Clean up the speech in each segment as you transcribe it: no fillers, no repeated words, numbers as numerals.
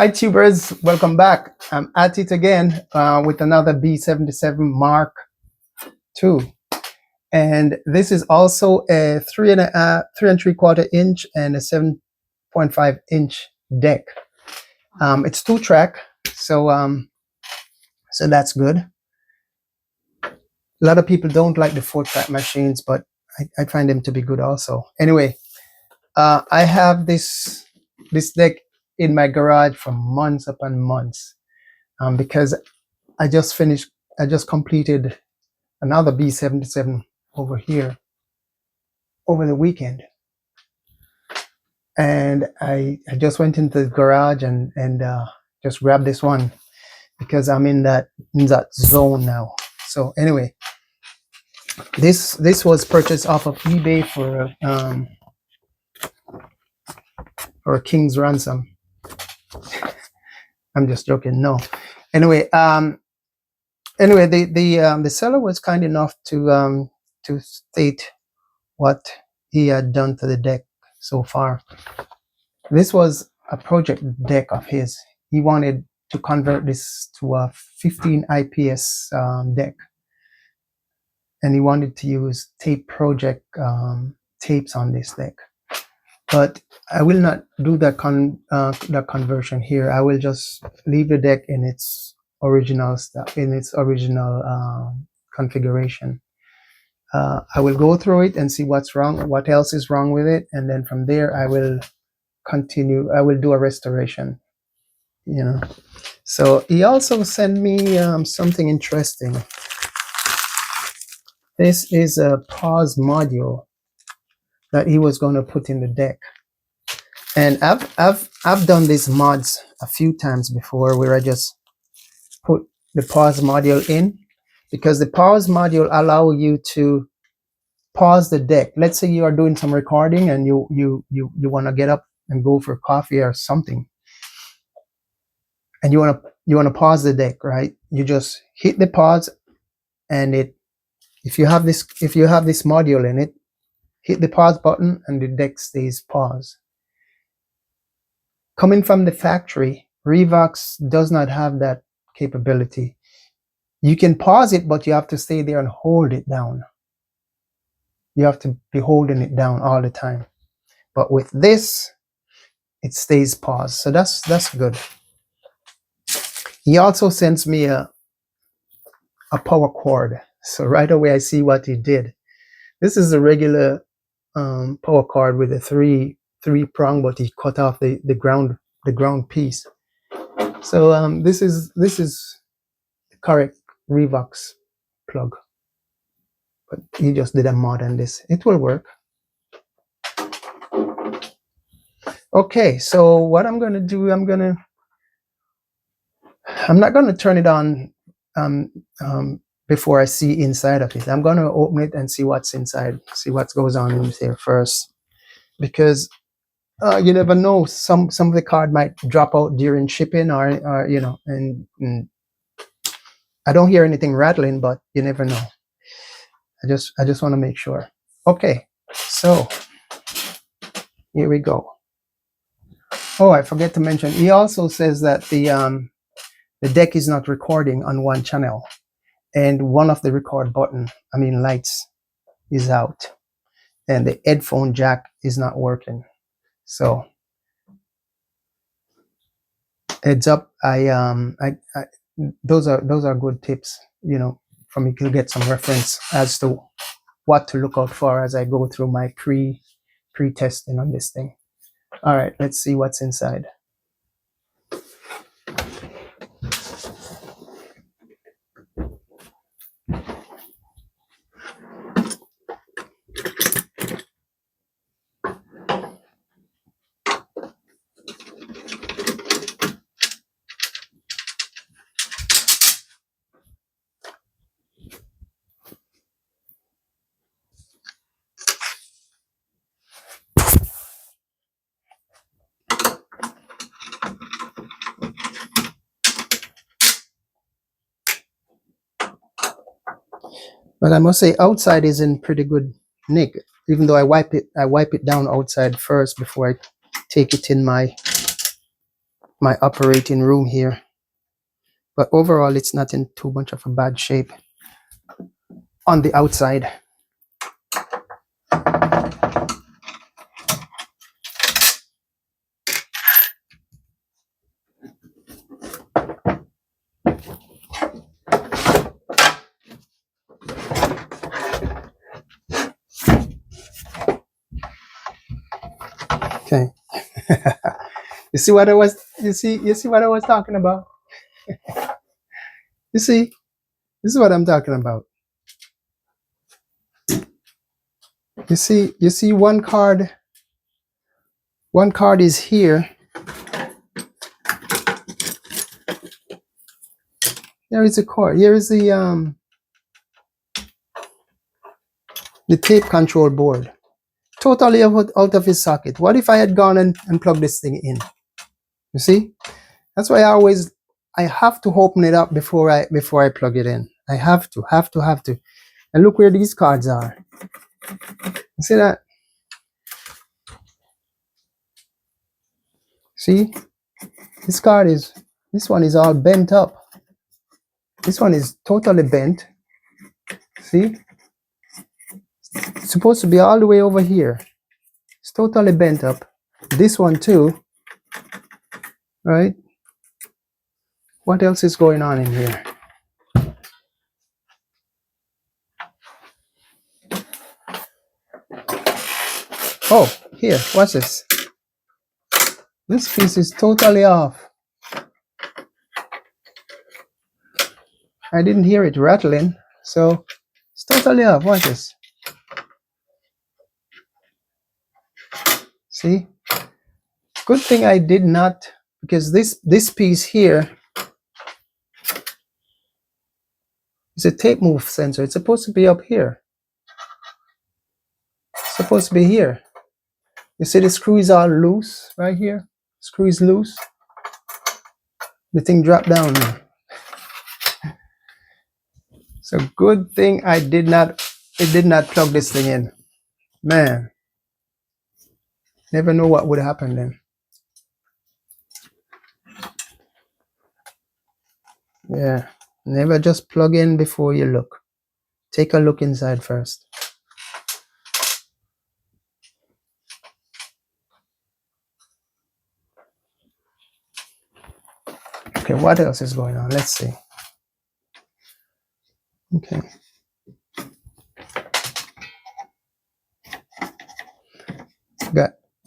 Hi tubers, welcome back. I'm at it again with another B77 Mark II. And this is also a 3.75 inch and a 7.5 inch deck. It's 2-track, so that's good. A lot of people don't like the 4-track machines, but I find them to be good also. Anyway, I have this deck in my garage for months upon months because I just completed another B77 over here over the weekend, and I just went into the garage and just grabbed this one because I'm in that zone now. So anyway, this was purchased off of eBay for a king's ransom. I'm just joking. No. Anyway, the seller was kind enough to state what he had done to the deck so far. This was a project deck of his. He wanted to convert this to a 15 IPS deck, and he wanted to use tape project tapes on this deck. But I will not do that conversion here. I will just leave the deck in its original stuff, in its original configuration. I will go through it and see what's wrong, what else is wrong with it, and then from there I will continue. I will do a restoration, you know. So he also sent me something interesting. This is a pause module that he was going to put in the deck, and I've done these mods a few times before where I just put the pause module in, because the pause module allow you to pause the deck. Let's say you are doing some recording and you want to get up and go for coffee or something, and you want to pause the deck, right? You just hit the pause, and if you have this module in it, hit the pause button and the deck stays paused. Coming from the factory, Revox does not have that capability. You can pause it, but you have to stay there and hold it down. You have to be holding it down all the time. But with this, it stays paused. So that's good. He also sends me a power cord. So right away I see what he did. This is a regular power cord with a three prong, but he cut off the ground piece. So this is the correct Revox plug. But he just did a mod on this. It will work. Okay, so what I'm going to do, I'm not going to turn it on before I see inside of it. I'm going to open it and see what's inside, see what goes on in there first, because you never know, some of the card might drop out during shipping, or you know, and I don't hear anything rattling, but you never know. I just want to make sure. Okay, so here we go. Oh, I forget to mention, he also says that the deck is not recording on one channel, and one of the record lights is out, and the headphone jack is not working. So heads up, those are good tips, you know, for me to get some reference as to what to look out for as I go through my pre-testing on this thing. All right, let's see what's inside. But I must say, outside is in pretty good nick, even though I wipe it down outside first before I take it in my my operating room here. But overall, it's not in too much of a bad shape on the outside. Okay. You see what I was what I was talking about? You see? This is what I'm talking about. You see one card is here. There is a cord. Here is the tape control board. Totally out of his socket. What if I had gone and plugged this thing in? You see? That's why I have to open it up before I plug it in. I have to. And look where these cards are. You see that? See? This one is all bent up. This one is totally bent. See? It's supposed to be all the way over here. It's totally bent up. This one too. Right? What else is going on in here? Oh, here, watch this. This piece is totally off. I didn't hear it rattling, so it's totally off. Watch this. See? Good thing I did not, because this piece here is a tape move sensor. It's supposed to be up here. It's supposed to be here. You see the screw is all loose right here? Screw is loose. The thing dropped down here. So good thing it did not plug this thing in. Man. Never know what would happen then. Yeah. Never just plug in before you look. Take a look inside first. Okay, what else is going on? Let's see. Okay.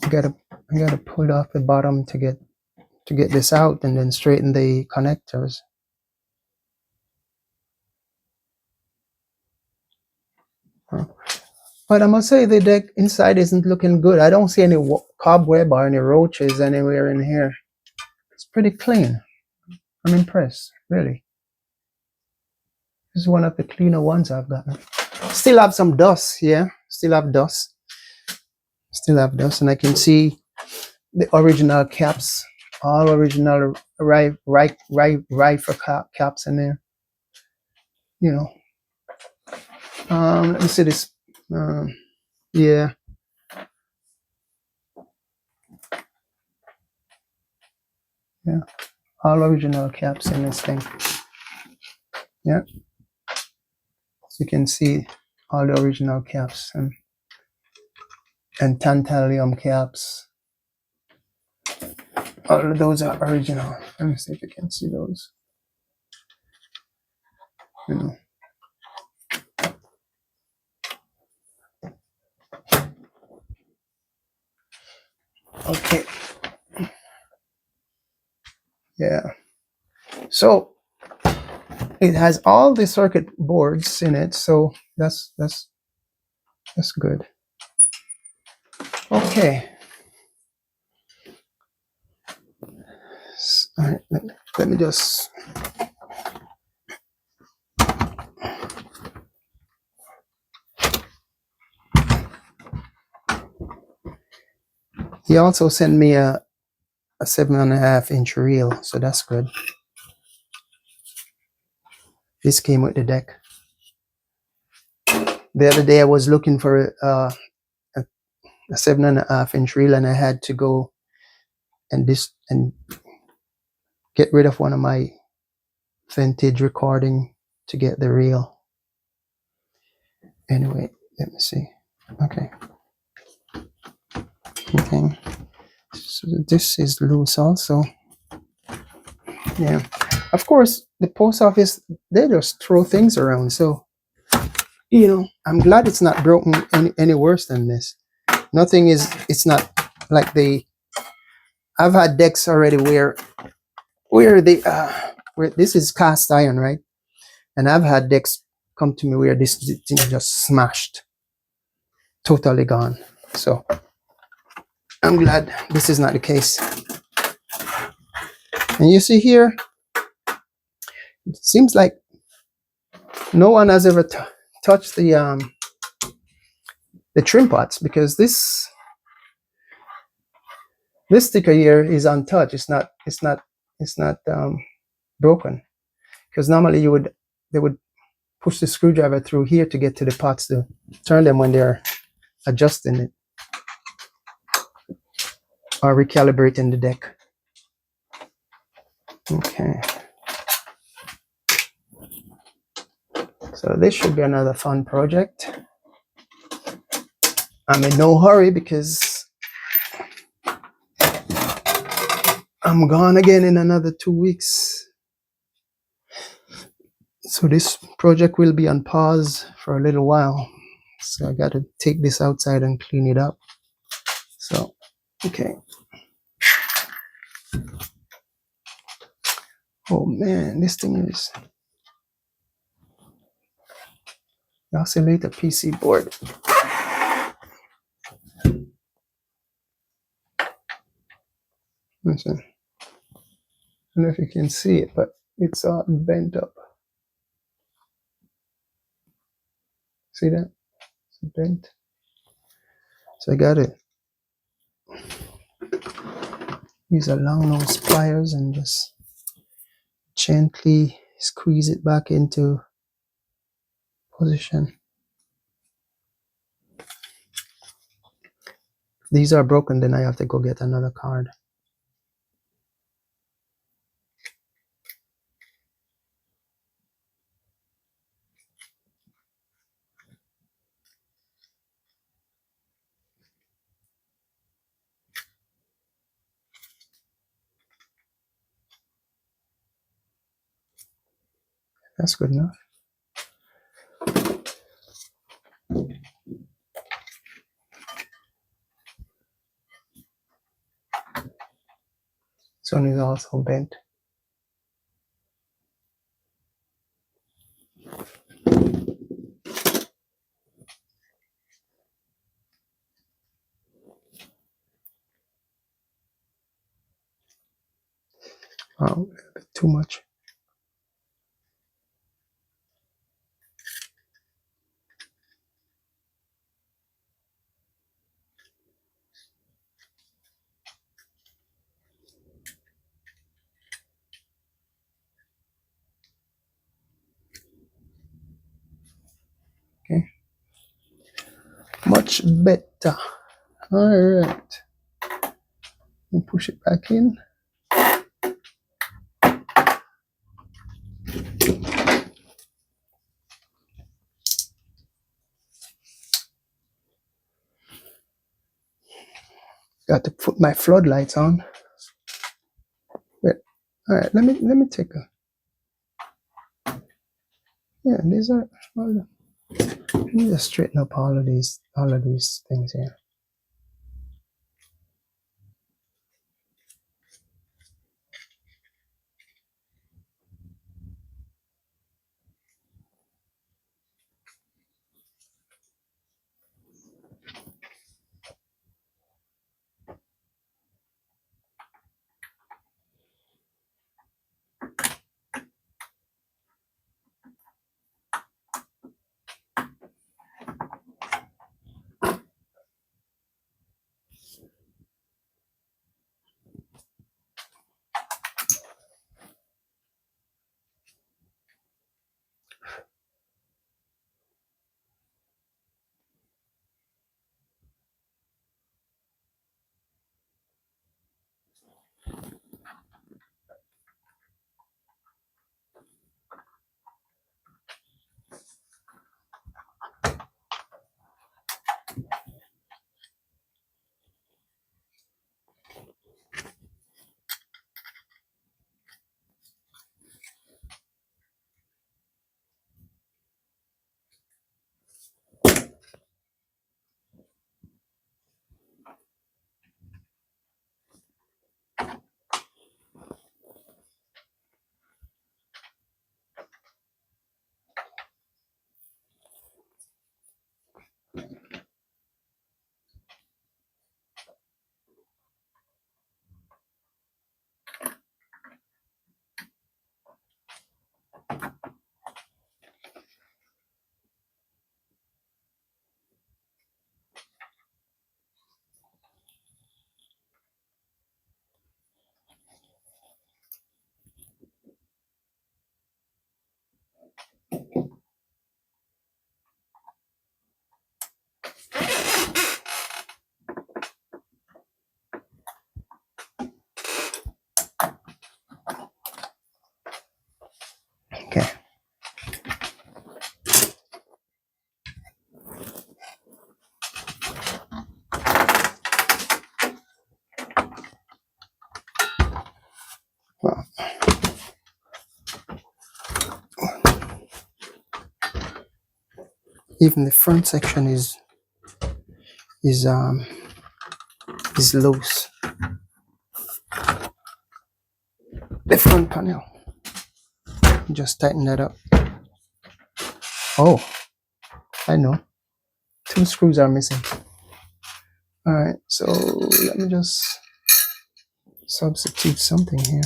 I gotta pull off the bottom to get this out and then straighten the connectors. But I must say the deck inside isn't looking good. I don't see any cobweb or any roaches anywhere in here. It's pretty clean. I'm impressed, really. This is one of the cleaner ones I've gotten. Still have some dust, yeah. Still have dust, and I can see the original caps, all original rifle caps in there. You know. Let me see this. Yeah. Yeah. All original caps in this thing. Yeah. So you can see all the original caps and tantalum caps. All of those are original. Let me see if you can see those. You know. Okay. Yeah. So it has all the circuit boards in it, so that's good. Okay. All right, let me just. He also sent me a 7.5-inch reel, so that's good. This came with the deck. The other day I was looking for a 7.5-inch reel, and I had to go and get rid of one of my vintage recording to get the real. Anyway, let me see. Okay. Okay. So this is loose also. Yeah. Of course, the post office, they just throw things around. So, you know, I'm glad it's not broken any worse than this. Nothing is, it's not like I've had decks already where where this is cast iron, right? And I've had decks come to me where this thing just smashed, totally gone. So I'm glad this is not the case. And you see here, it seems like no one has ever touched the trim pots, because this sticker here is untouched. It's not broken, because normally they would push the screwdriver through here to get to the pots to turn them when they're adjusting it or recalibrating the deck. Okay. So this should be another fun project. I'm in no hurry because I'm gone again in another 2 weeks. So this project will be on pause for a little while. So I got to take this outside and clean it up. So, okay. Oh man, this thing is the oscillator PC board. Listen. I don't know if you can see it, but it's all bent up. See that? It's bent. So I got to use a long nose pliers and just gently squeeze it back into position. If these are broken, then I have to go get another card. That's good enough. This one is also bent. Oh, a little bit too much. Okay. Much better. All right. We'll push it back in. Got to put my floodlights on. Wait. All right. Let me take a. Yeah, these are. Let me just straighten up all of these things here. Well, even the front section is loose. The front panel. Just tighten that up. Oh, I know. 2 screws are missing. Alright, so let me just substitute something here.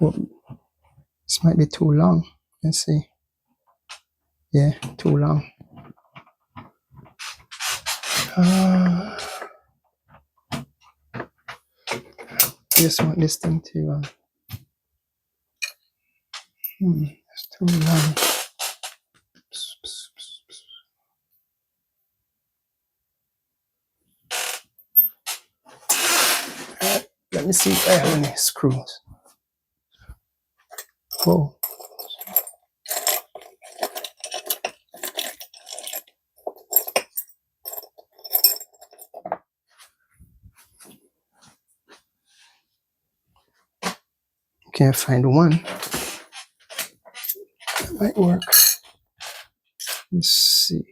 Oh, this might be too long. Let's see. Yeah, too long. Just want this thing to it's too long. Let me see if I have any screws. Whoa. Can't find one. That might work. Let's see.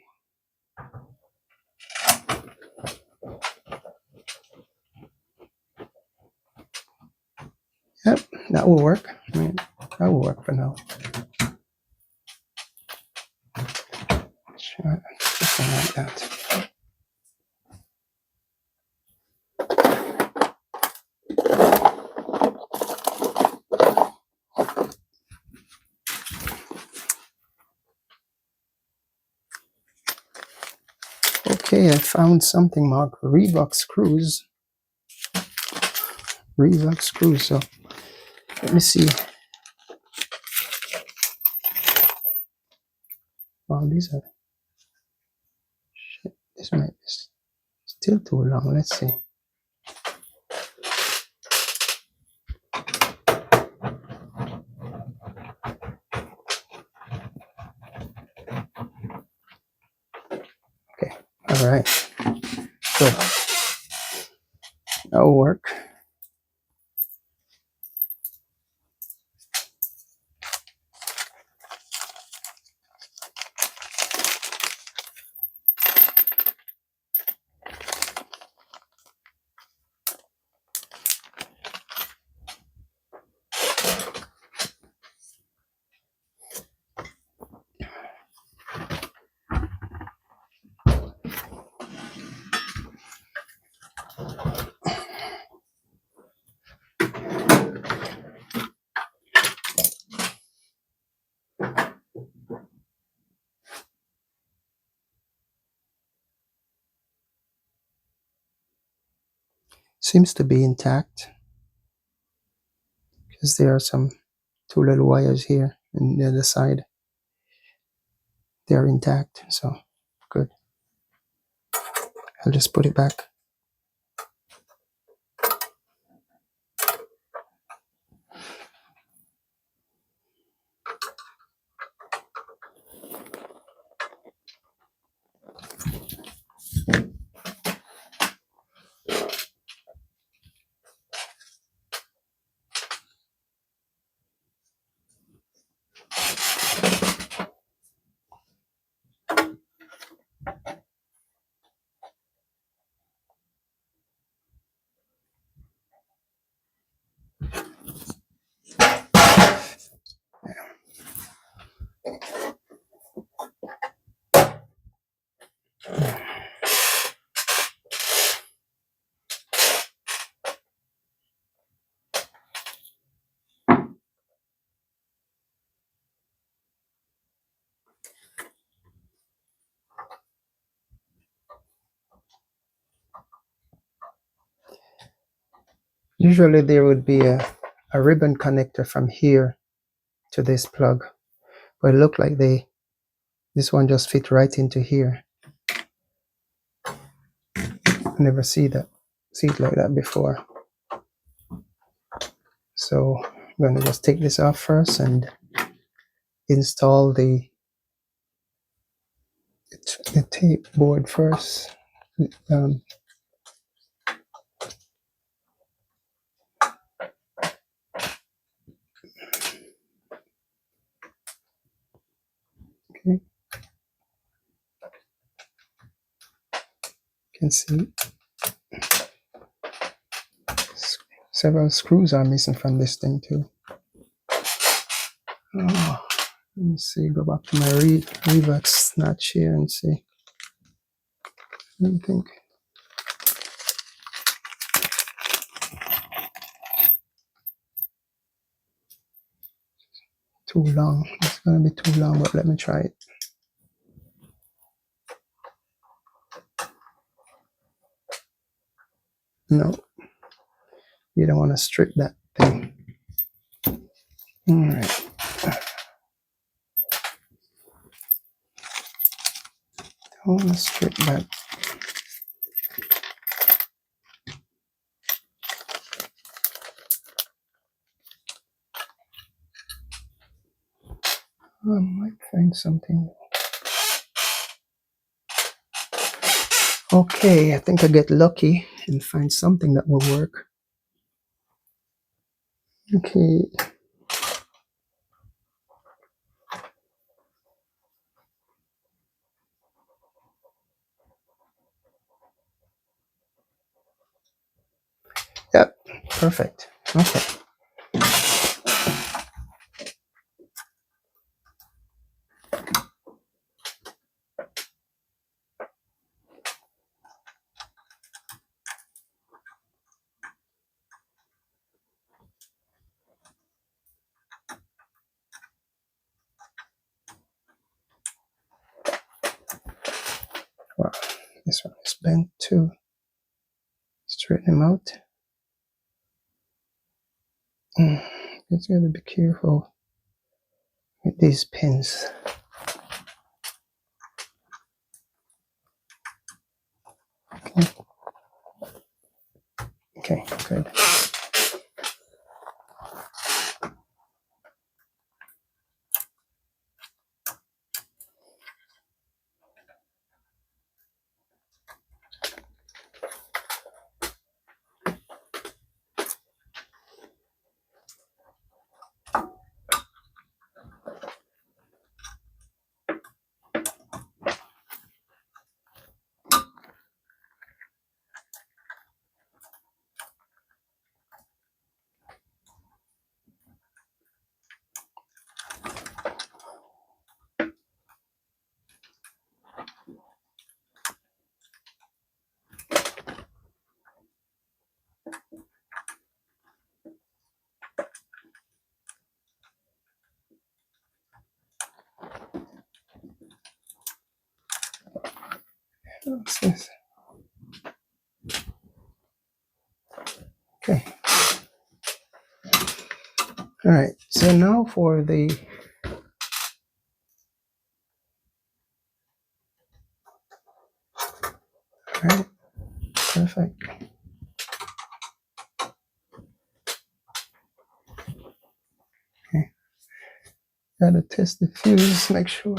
Yep, that will work. I mean, that will work for now. Sure, something like that. Okay, I found something marked Revox screws. Revox screws. So let me see. Wow, these are. Shit, this might be still too long. Let's see. Okay, all right. So that will work. Seems to be intact because there are some 2 little wires here on the other side. They're intact, so good. I'll just put it back. Usually there would be a ribbon connector from here to this plug, but it looked like this one just fit right into here. I never see it like that before. So I'm going to just take this off first and install the tape board first. Um, okay, you can see several screws are missing from this thing too. Oh, let me see, go back to my Revox snatch here and see. Let me think. Too long. It's gonna be too long, but let me try it. No, you don't want to strip that thing. All right. Don't want to strip that. I might find something. Okay, I think I get lucky and find something that will work. Okay. Yep, perfect. Okay. Wow, this one is bent too. Straighten them out. Just gotta be careful with these pins. Okay. Okay, good. What's this? Okay. All right. So now for the all right. Perfect. Okay. Gotta test the fuse, make sure.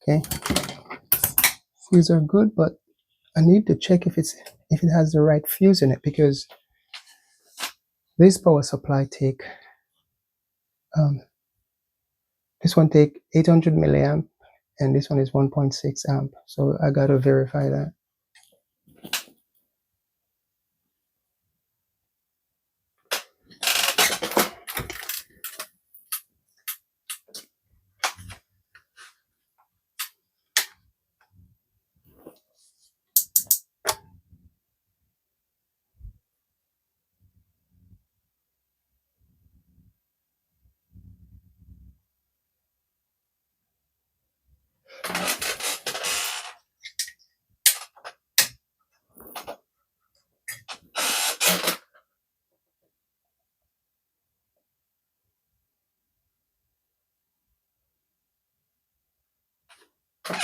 Okay. Fuse are good, but I need to check if it has the right fuse in it, because this power supply take this one take 800 milliamp and this one is 1.6 amp, so I gotta verify that.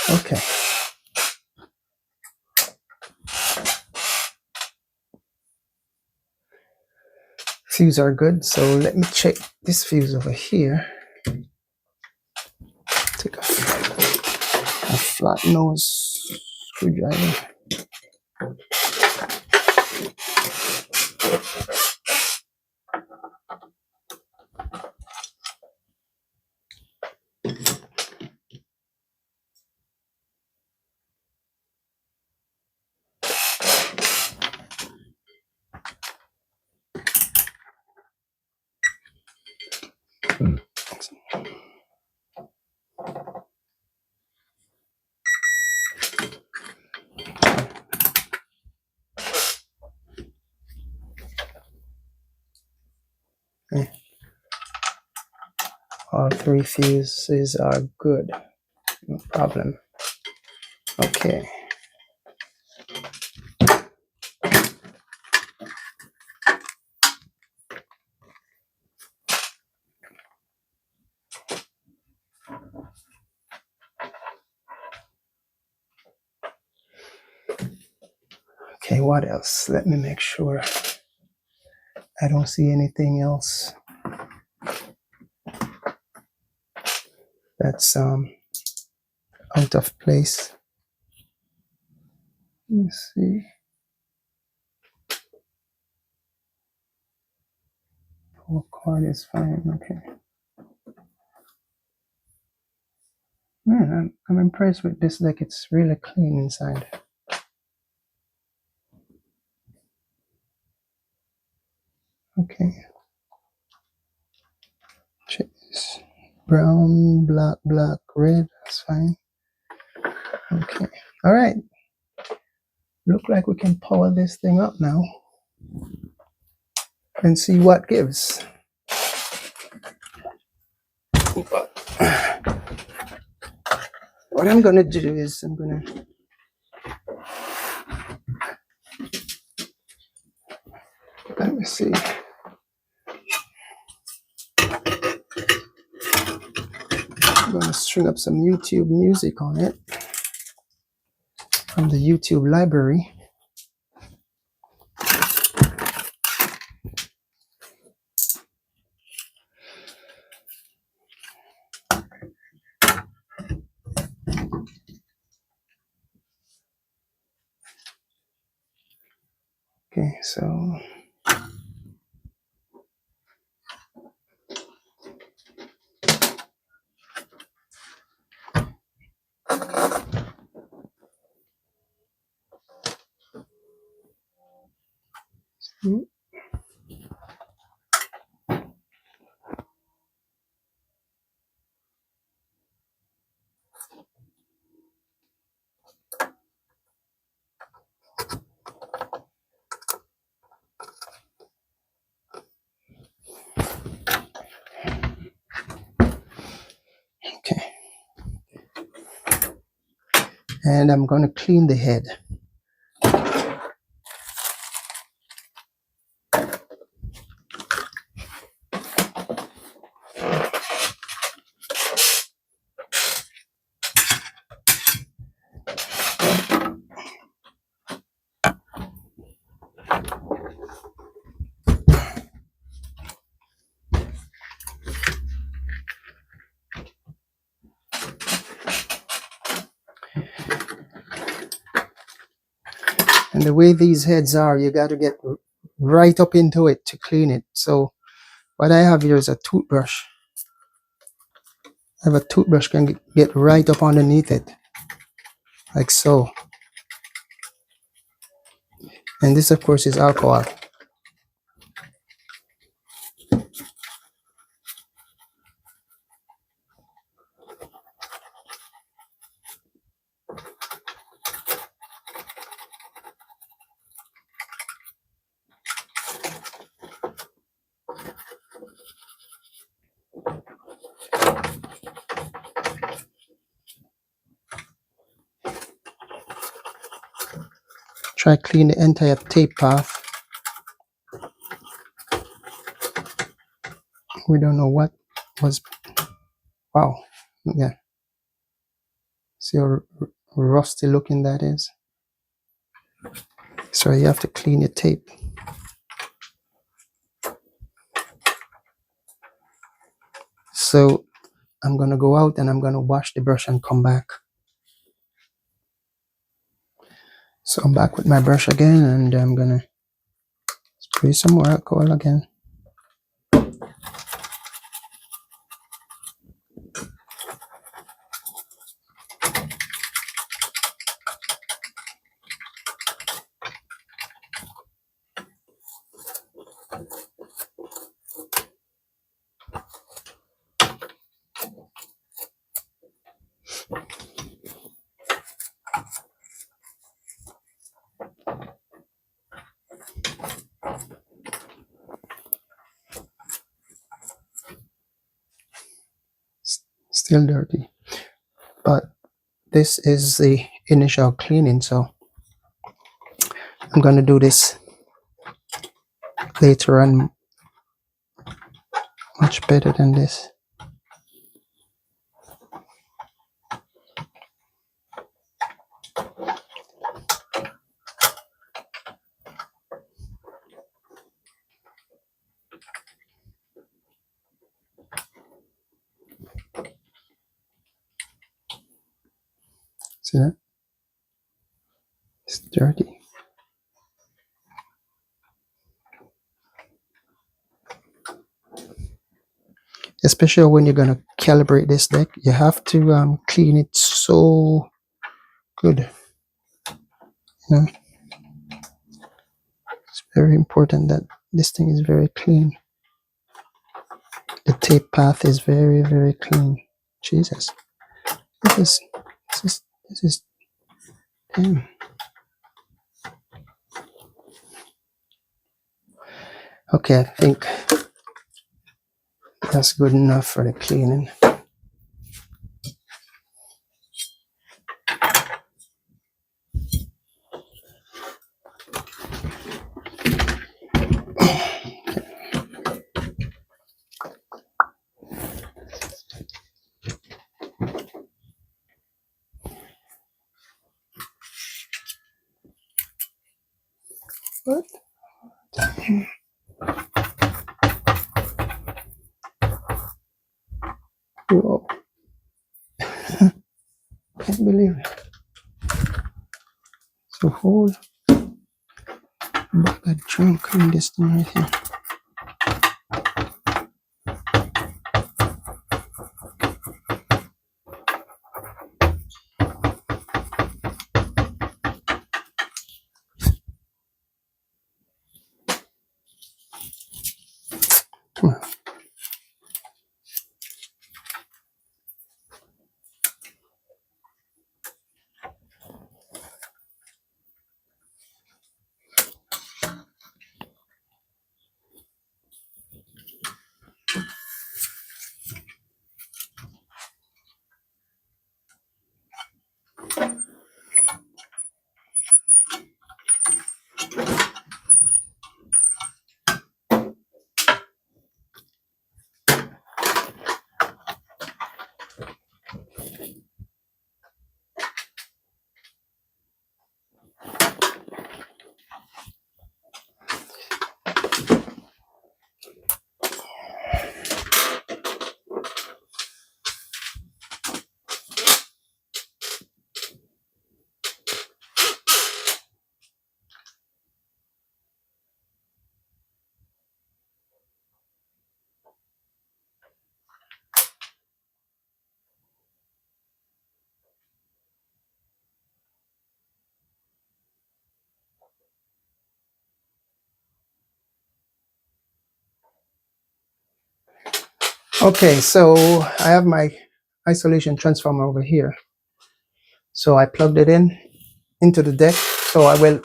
Okay. Fuse are good, so let me check this fuse over here. Take a flat nose screwdriver. Okay. All three fuses are good. No problem. Okay. Okay, what else? Let me make sure I don't see anything else that's out of place. Let's see. Power cord is fine. Okay. Yeah, I'm impressed with this. Like, it's really clean inside. Okay. Check this. Brown, black, black, red. That's fine. Okay. All right. Look like we can power this thing up now and see what gives. What I'm gonna do is let me see. I'm gonna string up some YouTube music on it from the YouTube library. Okay, so okay. And I'm gonna clean the head. And the way these heads are, you got to get right up into it to clean it. So what I have here is a toothbrush. I have a toothbrush, can get right up underneath it, like so. And this, of course, is alcohol. Try clean the entire tape path. We don't know what was. Wow. Yeah. See how rusty looking that is? So you have to clean your tape. So I'm gonna go out and I'm gonna wash the brush and come back. So I'm back with my brush again, and I'm gonna spray some more alcohol again. Still dirty, but this is the initial cleaning, so I'm gonna do this later on much better than this. See that? It's dirty. Especially when you're gonna calibrate this deck, you have to clean it so good. You know, it's very important that this thing is very clean. The tape path is very, very clean. Jesus, this is damn. Okay, I think that's good enough for the cleaning. What? Whoa. Can't believe it. So whole bag of junk in this thing right here. Come on. Okay, so I have my isolation transformer over here. So I plugged it in into the deck. So I will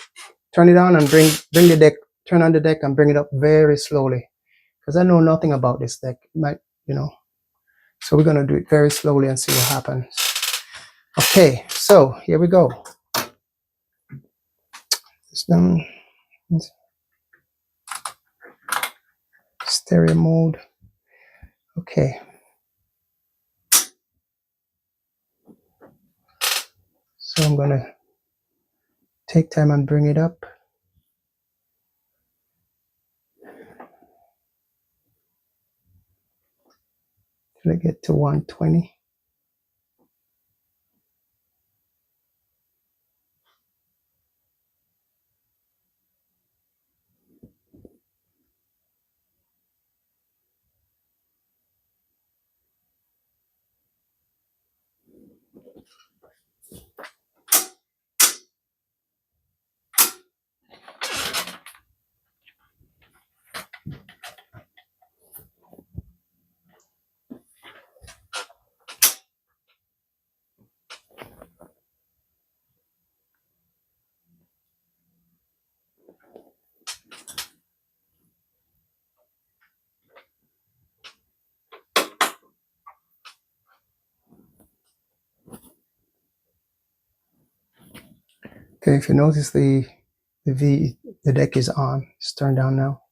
turn it on and bring the deck, turn on the deck and bring it up very slowly, because I know nothing about this deck. It might, you know. So we're gonna do it very slowly and see what happens. Okay, so here we go. It's down. Stereo mode. Okay. So I'm gonna take time and bring it up till I get to 120. Okay, if you notice the deck is on, it's turned down now.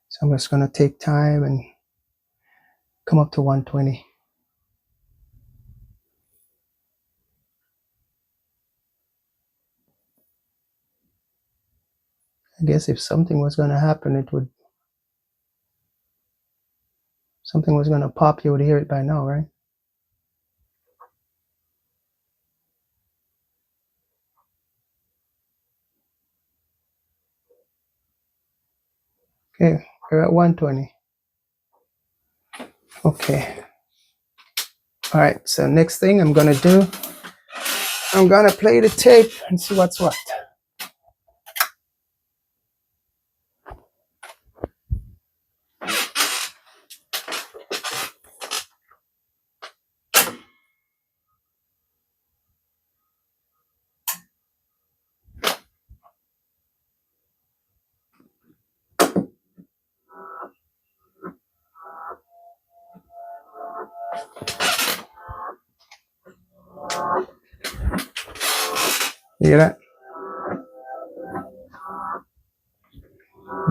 So I'm just gonna take time and come up to 120. I guess if something was gonna happen, something was gonna pop, you would hear it by now, right? Okay, we're at 120. Okay. All right, so next thing I'm gonna do, I'm gonna play the tape and see what's what. You hear that?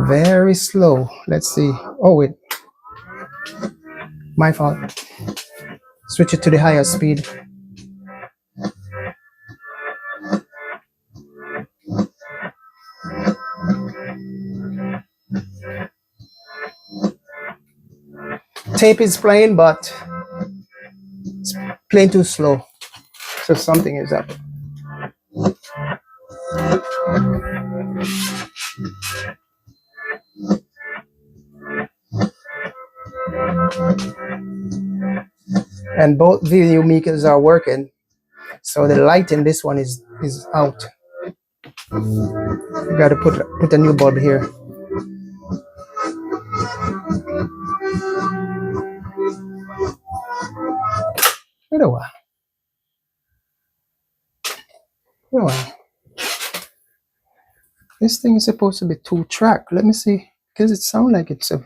Very slow. Let's see. Oh wait, my fault. Switch it to the higher speed. Tape is playing, but it's playing too slow. So something is up. And both video makers are working. So the light in this one is out. You gotta put a new bulb here. Wait a while. Wait a while. This thing is supposed to be 2-track. Let me see. Because it sounds like it's a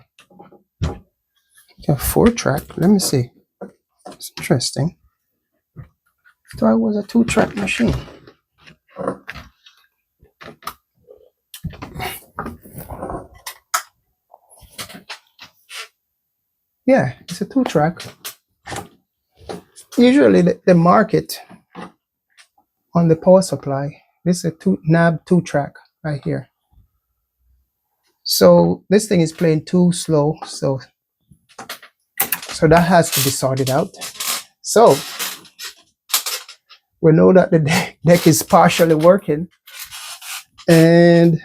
4-track. Let me see. It's interesting. I thought it was a 2-track machine. Yeah, it's a 2-track. Usually the market on the power supply, this is a NAB 2-track right here. So this thing is playing too slow, so that has to be sorted out. So we know that the deck is partially working, and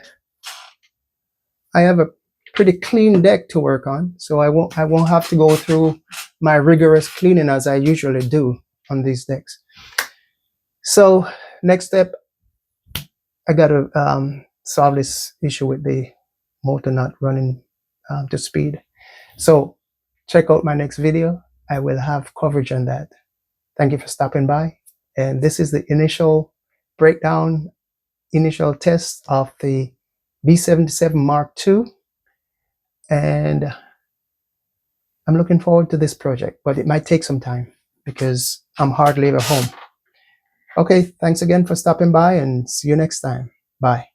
I have a pretty clean deck to work on, so I won't have to go through my rigorous cleaning as I usually do on these decks. So next step, I gotta solve this issue with the motor not running to speed. So check out my next video. I will have coverage on that. Thank you for stopping by. And this is the initial breakdown, initial test of the B77 Mark II. And I'm looking forward to this project, but it might take some time because I'm hardly ever home. Okay, thanks again for stopping by, and see you next time. Bye.